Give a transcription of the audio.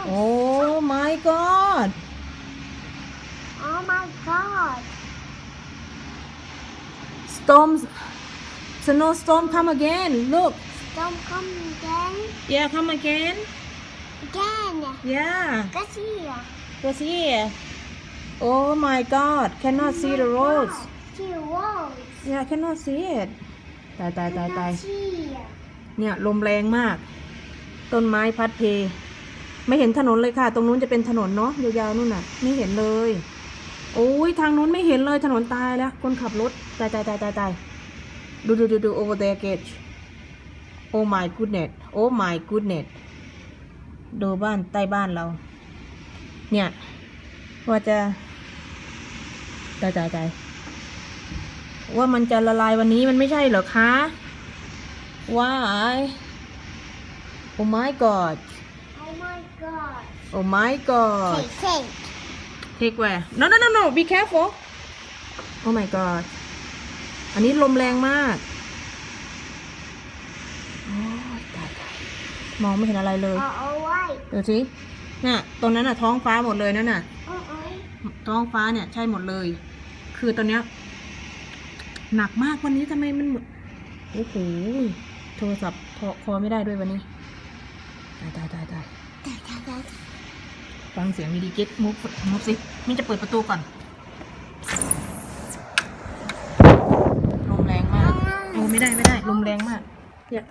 Oh my God Oh my God storms snowstorm come again look Don't come again yeah come again Again yeah That's here was here oh my God cannot see the roads See the roads yeah cannot see it ตาย Cannot see เนี่ยลมแรงมากต้นไม้พัดเพไม่เห็นถนนเลยค่ะตรงนู้นจะเป็นถนนเนาะยาวๆนู่นน่ะไม่เห็นเลยโอ้ยทางนู้นไม่เห็นเลยถนนตายแล้วคนขับรถตายดู over there gate oh my goodness oh my goodness ดูบ้านใต้บ้านเราเนี่ยว่าจะตายว่ามันจะละลายวันนี้มันไม่ใช่เหรอคะ why oh my god Oh my God oh my god Take take where no be careful oh my god อันนี้ลมแรงมากโอ้ยตายมองไม่เห็นอะไรเลย เอาไว้ ดูสิน่ะตรงนั้นน่ะท้องฟ้าหมดเลยนั่นน่ะ เอาไว้ ท้องฟ้าเนี่ยใช่หมดเลย คือตอนเนี้ยหนักมากวันนี้ทำไมมันโอ้โหโทรศัพท์คอไม่ได้ด้วยวันนี้ตายฟังเสียงดีๆเก็ตมุฟสิมิ้นจะเปิดประตูก่อนลมแรงมากโอ้ไม่ได้ลมแรงมากเนี่ย